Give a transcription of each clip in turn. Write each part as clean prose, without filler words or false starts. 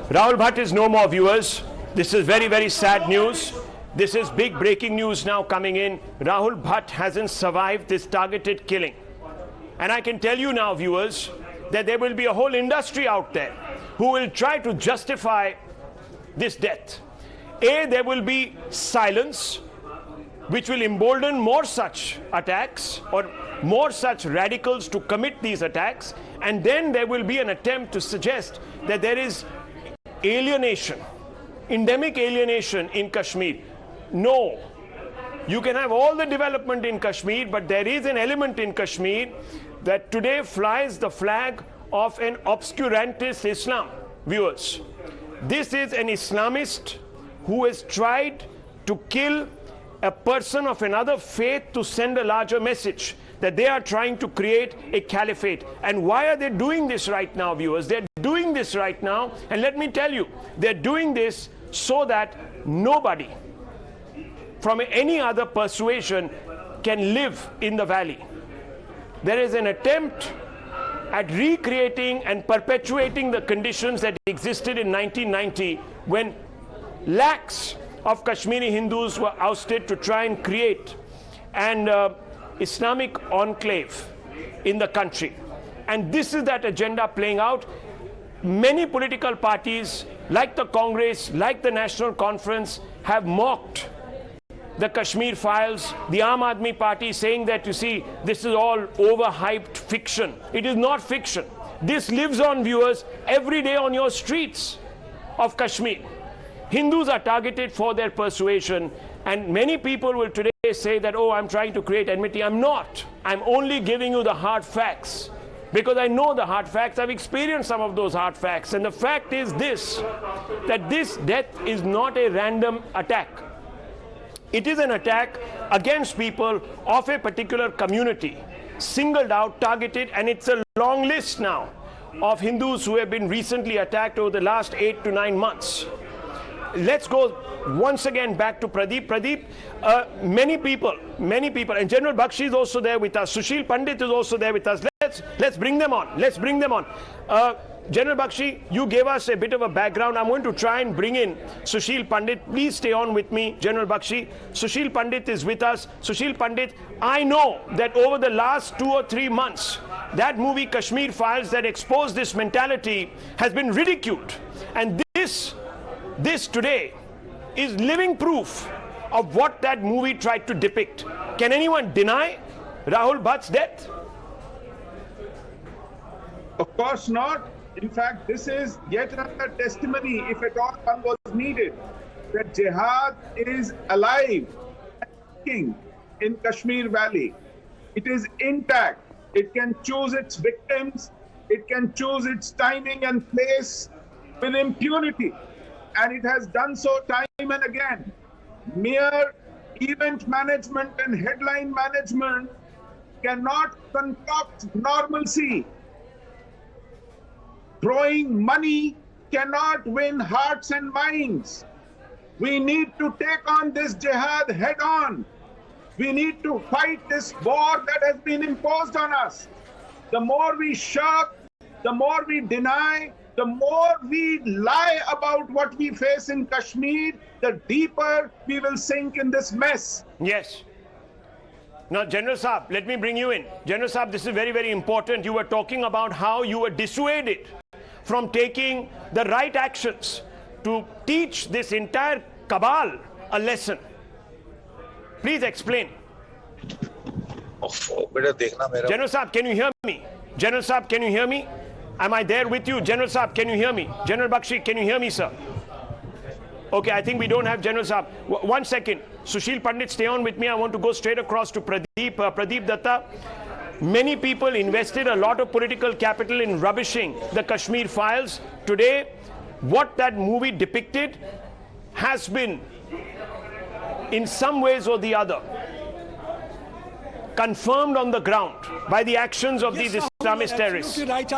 Rahul Bhat is no more, viewers. This is very, very sad news. This is big breaking news now coming in. Rahul Bhat hasn't survived this targeted killing. And I can tell you now, viewers, that there will be a whole industry out there who will try to justify this death. There will be silence, which will embolden more such attacks or more such radicals to commit these attacks. And then there will be an attempt to suggest that there is alienation, endemic alienation in Kashmir. No. You can have all the development in Kashmir, but there is an element in Kashmir that today flies the flag of an obscurantist Islam, viewers. This is an Islamist who has tried to kill a person of another faith to send a larger message that they are trying to create a caliphate. And why are they doing this right now, viewers? They're doing this right now, and let me tell you, they're doing this so that nobody from any other persuasion can live in the valley. There is an attempt at recreating and perpetuating the conditions that existed in 1990 when lakhs of Kashmiri Hindus were ousted to try and create an Islamic enclave in the country. And this is that agenda playing out. Many political parties, like the Congress, like the National Conference, have mocked the Kashmir files, the Aam Aadmi Party saying that, you see, this is all overhyped fiction. It is not fiction. This lives on, viewers, every day on your streets of Kashmir. Hindus are targeted for their persuasion, and many people will today say that, oh, I'm trying to create enmity. I'm not. I'm only giving you the hard facts, because I know the hard facts. I've experienced some of those hard facts. And the fact is this, that this death is not a random attack. It is an attack against people of a particular community, singled out, targeted, and it's a long list now of Hindus who have been recently attacked over the last 8 to 9 months. Let's go once again back to Pradeep. Pradeep, many people, and General Bakshi is also there with us. Sushil Pandit is also there with us. Let's bring them on. Let's bring them on. General Bakshi, you gave us a bit of a background. I'm going to try and bring in Sushil Pandit. Please stay on with me, General Bakshi. Sushil Pandit is with us. Sushil Pandit, I know that over the last 2 or 3 months, that movie Kashmir Files that exposed this mentality has been ridiculed. And this today is living proof of what that movie tried to depict. Can anyone deny Rahul Bhat's death? Of course not. In fact, this is yet another testimony, if at all one was needed, that jihad is alive and in Kashmir Valley. It is intact. It can choose its victims. It can choose its timing and place with impunity. And it has done so time and again. Mere event management and headline management cannot concoct normalcy. Throwing money cannot win hearts and minds. We need to take on this jihad head on. We need to fight this war that has been imposed on us. The more we shirk, the more we deny, the more we lie about what we face in Kashmir, the deeper we will sink in this mess. Yes. Now, General Saab, let me bring you in. General Saab, this is very, very important. You were talking about how you were dissuaded from taking the right actions to teach this entire cabal a lesson. Please explain. General Saab, can you hear me? General Saab, can you hear me? Am I there with you? General Saab, can you hear me? General Bakshi, can you hear me, sir? Okay, I think we don't have General Saab. 1 second. Sushil Pandit, stay on with me. I want to go straight across to Pradeep. Pradeep Datta. Many people invested a lot of political capital in rubbishing the Kashmir Files. Today, what that movie depicted has been, in some ways or the other, confirmed on the ground by the actions of these Islamist terrorists. Right.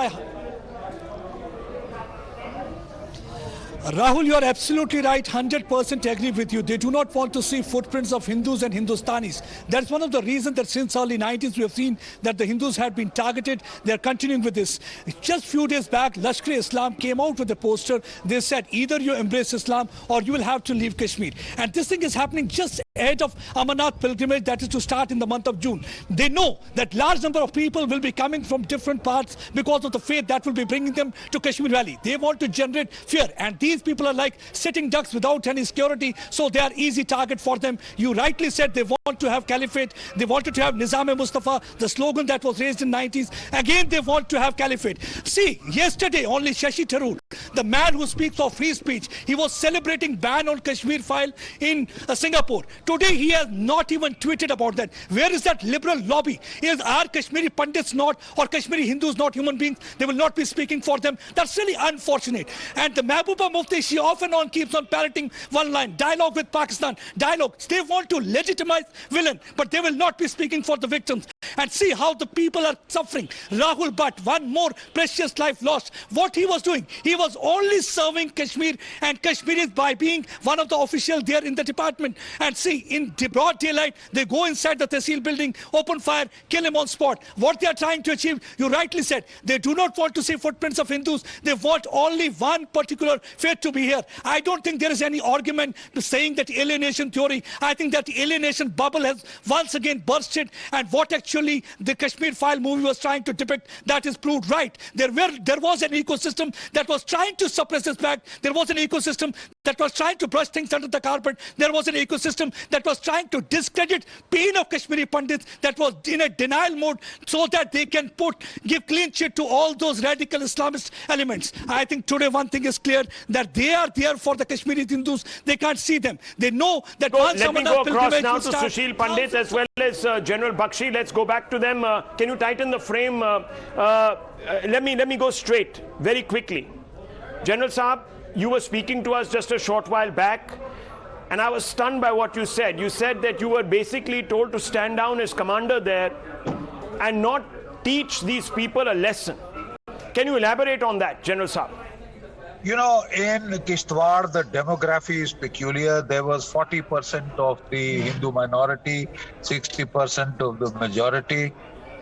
Rahul, you are absolutely right. 100% agree with you. They do not want to see footprints of Hindus and Hindustanis. That's one of the reasons that since early 90s we have seen that the Hindus had been targeted. They are continuing with this. Just few days back, Lashkar-e-Islam came out with a poster. They said either you embrace Islam or you will have to leave Kashmir. And this thing is happening just ahead of Amarnath pilgrimage that is to start in the month of June. They know that large number of people will be coming from different parts because of the faith that will be bringing them to Kashmir Valley. They want to generate fear, and these people are like sitting ducks without any security, so they are easy target for them. You rightly said they want to have caliphate. They wanted to have Nizam-e-Mustafa, the slogan that was raised in 90s. Again, they want to have caliphate. See, yesterday only Shashi Tharoor, the man who speaks of free speech, he was celebrating ban on Kashmir file in Singapore. Today he has not even tweeted about that. Where is that liberal lobby? Are Kashmiri Pandits not, or Kashmiri Hindus not human beings? They will not be speaking for them. That's really unfortunate. And the Mehbooba Mufti, she off and on keeps on parroting one line, dialogue with Pakistan, dialogue. They want to legitimize villain, but they will not be speaking for the victims. And see how the people are suffering. Rahul Bhat, one more precious life lost. What he was doing, he was only serving Kashmir and Kashmiris by being one of the officials there in the department. And see, in broad daylight, they go inside the Tehsil building, open fire, kill him on spot. What they are trying to achieve, you rightly said, they do not want to see footprints of Hindus. They want only one particular faith to be here. I don't think there is any argument to saying that alienation theory. I think that alienation bubble has once again bursted, and what actually the Kashmir File movie was trying to depict, that is proved right. There was an ecosystem that was trying to suppress this fact. There was an ecosystem that was trying to brush things under the carpet. There was an ecosystem that was trying to discredit pain of Kashmiri Pandits, that was in a denial mode so that they can give clean sheet to all those radical Islamist elements. I think today one thing is clear, that they are there for the Kashmiri Hindus. They can't see them. They know that once let me go across now to Sushil Pandit as well as General Bakshi. Let's go back to them. Can you tighten the frame? Let me go straight very quickly. General Saab, you were speaking to us just a short while back, and I was stunned by what you said. You said that you were basically told to stand down as commander there and not teach these people a lesson. Can you elaborate on that, General Saab? You know, in Kishtwar, the demography is peculiar. There was 40% of the Hindu minority, 60% of the majority.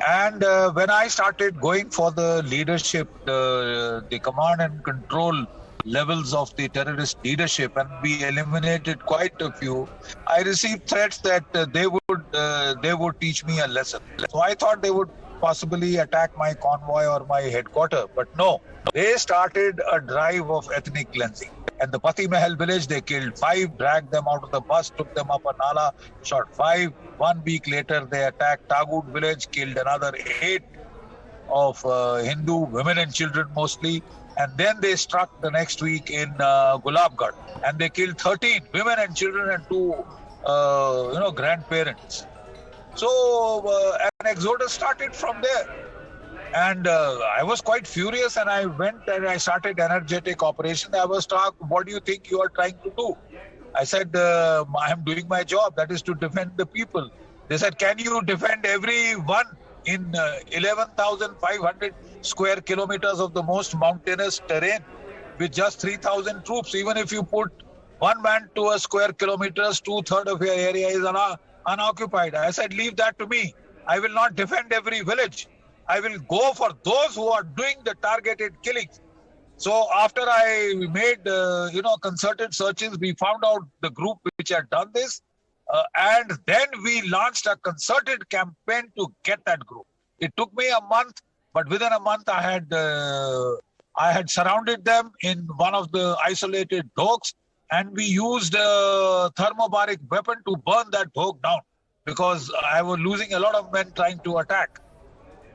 And when I started going for the leadership, the command and control levels of the terrorist leadership, and we eliminated quite a few, I received threats that they would teach me a lesson. So I thought they would possibly attack my convoy or my headquarters, but no. They started a drive of ethnic cleansing. At the Pati Mahal village, they killed 5, dragged them out of the bus, took them up a nala, shot 5. 1 week later, they attacked Tagud village, killed another 8 of Hindu women and children mostly. And then they struck the next week in Gulabgarh, and they killed 13 women and children and 2 grandparents. So an exodus started from there. And I was quite furious, and I went and I started energetic operation. I was asked, what do you think you are trying to do? I said, I am doing my job, that is to defend the people. They said, can you defend everyone in 11,500 square kilometers of the most mountainous terrain with just 3,000 troops? Even if you put 1 man to a square kilometers, 2/3 of your area is unoccupied. I said, leave that to me. I will not defend every village. I will go for those who are doing the targeted killings. So after I made, concerted searches, we found out the group which had done this. And then we launched a concerted campaign to get that group. It took me a month, but within a month I had surrounded them in one of the isolated dogs, and we used a thermobaric weapon to burn that dog down, because I was losing a lot of men trying to attack.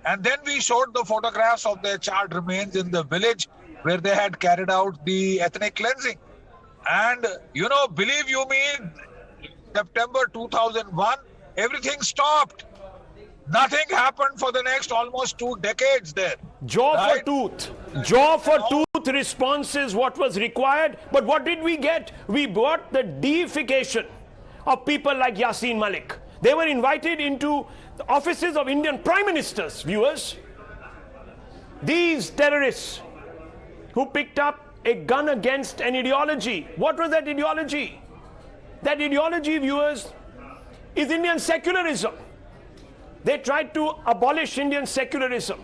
And then we showed the photographs of their charred remains in the village where they had carried out the ethnic cleansing. And, believe you me, September 2001, everything stopped. Nothing happened for the next almost 2 decades there. Jaw for tooth response is what was required. But what did we get? We got the deification of people like Yasin Malik. They were invited into the offices of Indian prime ministers, viewers. These terrorists who picked up a gun against an ideology. What was that ideology? That ideology, viewers, is Indian secularism. They tried to abolish Indian secularism,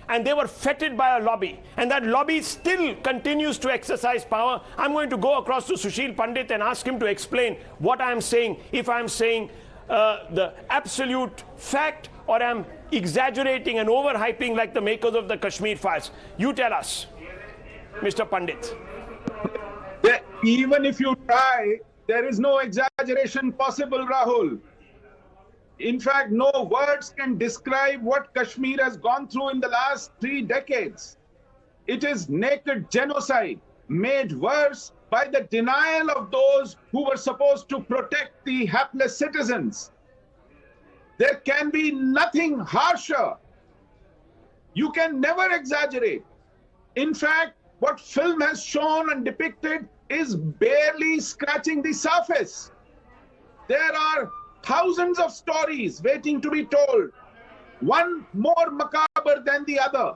and they were fettered by a lobby, and that lobby still continues to exercise power. I'm going to go across to Sushil Pandit and ask him to explain what I'm saying, if I'm saying the absolute fact or I'm exaggerating and overhyping like the makers of the Kashmir files. You tell us, Mr. Pandit. Even if you try, there is no exaggeration possible, Rahul. In fact, no words can describe what Kashmir has gone through in the last 3 decades. It is naked genocide, made worse by the denial of those who were supposed to protect the helpless citizens. There can be nothing harsher. You can never exaggerate. In fact, what film has shown and depicted is barely scratching the surface. There are thousands of stories waiting to be told, one more macabre than the other.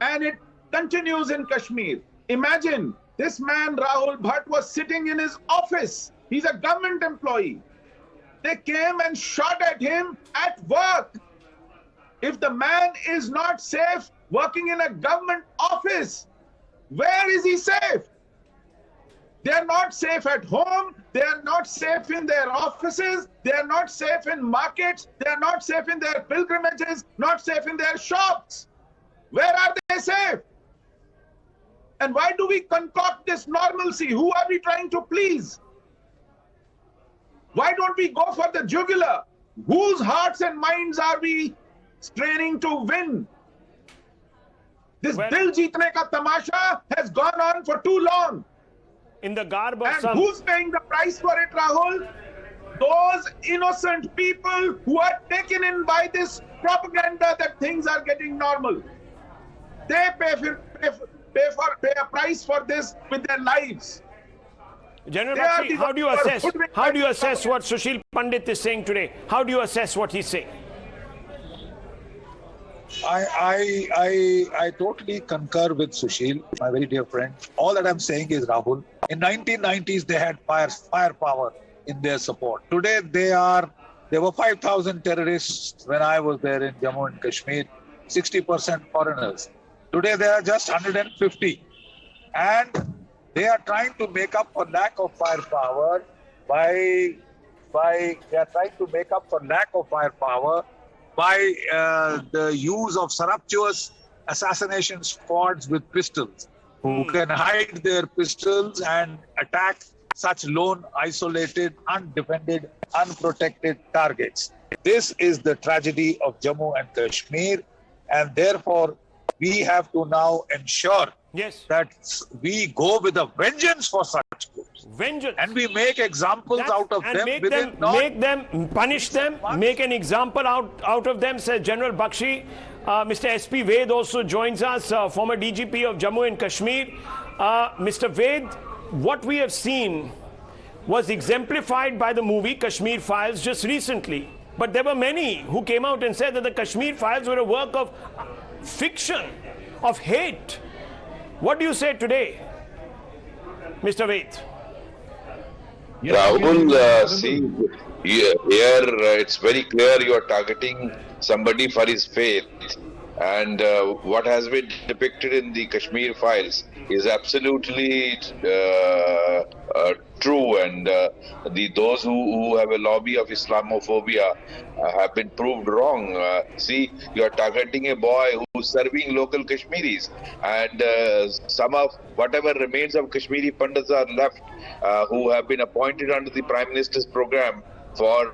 And it continues in Kashmir. Imagine this man, Rahul Bhat, was sitting in his office. He's a government employee. They came and shot at him at work. If the man is not safe working in a government office, where is he safe? They are not safe at home. They are not safe in their offices. They are not safe in markets. They are not safe in their pilgrimages, not safe in their shops. Where are they safe? And why do we concoct this normalcy? Who are we trying to please? Why don't we go for the jugular? Whose hearts and minds are we straining to win? This dil jeetne ka tamasha has gone on for too long. In the garb of and who's paying the price for it, Rahul? Those innocent people who are taken in by this propaganda that things are getting normal. They pay a price for this with their lives. General Bakshi, how do you assess what Sushil Pandit is saying today? How do you assess what he's saying? I totally concur with Sushil, my very dear friend. All that I'm saying is, Rahul, in 1990s they had firepower in their support. Today there were 5,000 terrorists when I was there in Jammu and Kashmir, 60% foreigners. Today there are just 150, and they are trying to make up for lack of firepower by the use of surreptitious assassination squads with pistols, who can hide their pistols and attack such lone, isolated, undefended, unprotected targets. This is the tragedy of Jammu and Kashmir, and therefore we have to now ensure that we go with a vengeance for such groups. Vengeance. And we make examples out of them. Make them, punish them, make an example out of them, says General Bakshi. Mr. S.P. Ved also joins us, former DGP of Jammu and Kashmir. Mr. Ved, what we have seen was exemplified by the movie Kashmir Files just recently. But there were many who came out and said that the Kashmir Files were a work of fiction, of hate. What do you say today, Mr. Ved? Rahul, see, here it's very clear you are targeting somebody for his faith. And what has been depicted in the Kashmir Files is absolutely true, and those who have a lobby of Islamophobia have been proved wrong. See, you are targeting a boy who's serving local Kashmiris, and some of whatever remains of Kashmiri Pandits are left, who have been appointed under the Prime Minister's program for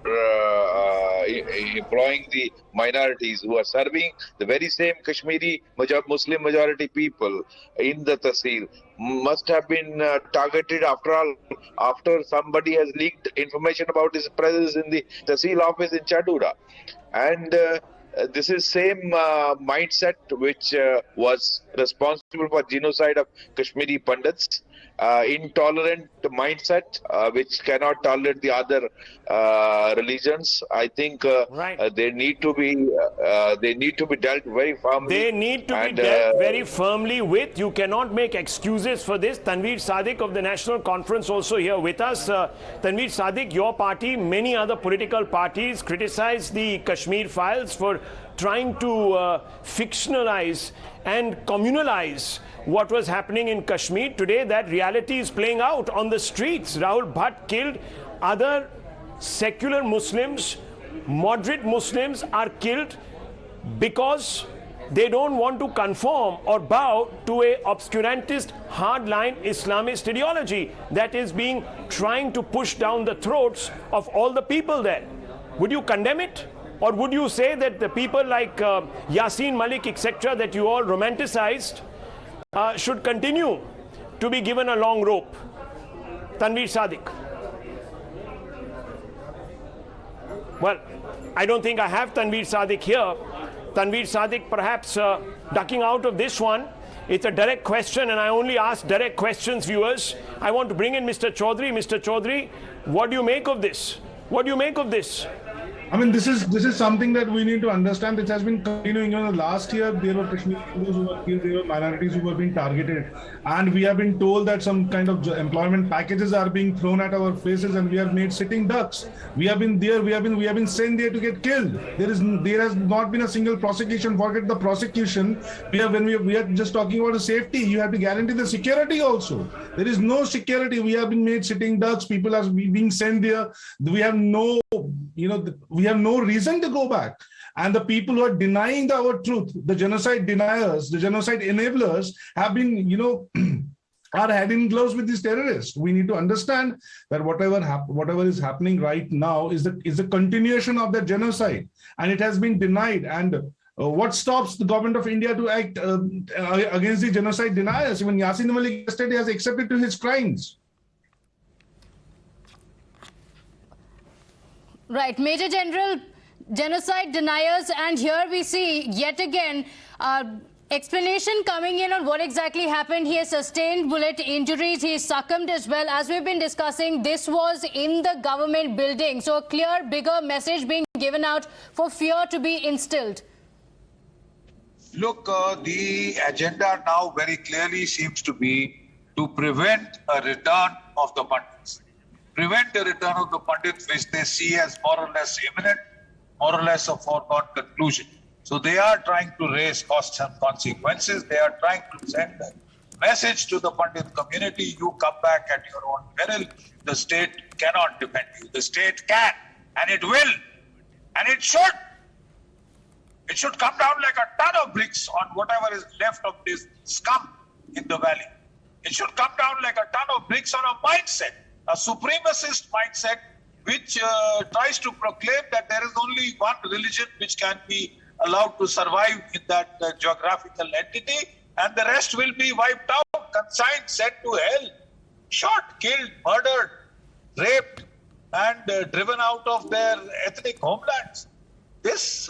employing the minorities, who are serving the very same Kashmiri Muslim majority people in the Tehsil, must have been targeted after somebody has leaked information about his presence in the Tehsil office in Chadura. And this is same mindset which was responsible for genocide of Kashmiri Pandits. Intolerant mindset which cannot tolerate the other religions. I think they need to be dealt very firmly. They need to be dealt very firmly with. You cannot make excuses for this. Tanveer Sadiq of the National Conference also here with us. Tanveer Sadiq, your party, many other political parties criticize the Kashmir files for trying to fictionalize and communalize what was happening in Kashmir. Today that reality is playing out on the streets. Rahul Bhat killed, other secular Muslims, moderate Muslims are killed because they don't want to conform or bow to a obscurantist, hardline Islamist ideology that is being trying to push down the throats of all the people there. Would you condemn it? Or would you say that the people like Yasin Malik, etc., that you all romanticized, should continue to be given a long rope? Tanveer Sadiq. Well, I don't think I have Tanveer Sadiq here. Tanveer Sadiq perhaps ducking out of this one. It's a direct question and I only ask direct questions, viewers. I want to bring in Mr. Chaudhary. Mr. Chaudhary, what do you make of this? What do you make of this? I mean, this is something that we need to understand. It has been continuing. Last year there were Kashmiri Hindus who were killed, there were minorities who were being targeted, and we have been told that some kind of employment packages are being thrown at our faces, and we are made sitting ducks. We have been there. We have been sent there to get killed. There has not been a single prosecution. Forget the prosecution. We are just talking about the safety. You have to guarantee the security also. There is no security. We have been made sitting ducks. People are being sent there. We have no, we have no reason to go back. And the people who are denying our truth, the genocide deniers, the genocide enablers, have been, are hand in gloves with these terrorists. We need to understand that whatever is happening right now is the continuation of the genocide, and it has been denied. And what stops the government of India to act against the genocide deniers? Even Yasin Malik yesterday has accepted to his crimes. Right, Major General, genocide deniers, and here we see yet again explanation coming in on what exactly happened. He has sustained bullet injuries, he succumbed as well. As we've been discussing, this was in the government building, so a clear, bigger message being given out for fear to be instilled. Look, the agenda now very clearly seems to be to prevent a return of the Pandits. Prevent the return of the Pandits, which they see as more or less imminent, more or less a foregone conclusion. So they are trying to raise costs and consequences. They are trying to send a message to the Pandit community: you come back at your own peril. The state cannot defend you. The state can, and it will, and it should. It should come down like a ton of bricks on whatever is left of this scum in the valley. It should come down like a ton of bricks on a mindset, a supremacist mindset, which tries to proclaim that there is only one religion which can be allowed to survive in that geographical entity, and the rest will be wiped out, consigned, sent to hell, shot, killed, murdered, raped, and driven out of their ethnic homelands. This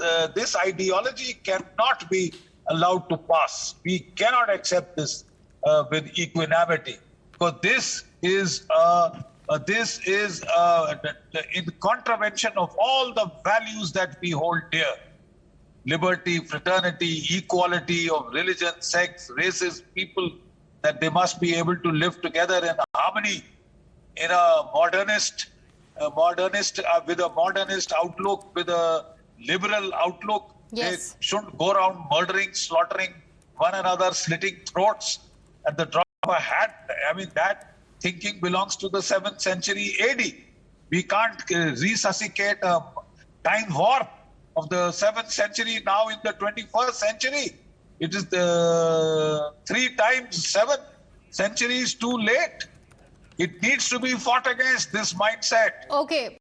ideology cannot be allowed to pass. We cannot accept this with equanimity, because this is in contravention of all the values that we hold dear: liberty, fraternity, equality of religion, sex, races, people, that they must be able to live together in harmony in a modernist with a modernist outlook, with a liberal outlook. Yes. They shouldn't go around murdering, slaughtering one another, slitting throats at the drop of a hat. I mean, that thinking belongs to the 7th century AD. We can't resuscitate a time warp of the 7th century now in the 21st century. It is the 3 times 7 centuries too late. It needs to be fought against, this mindset. Okay.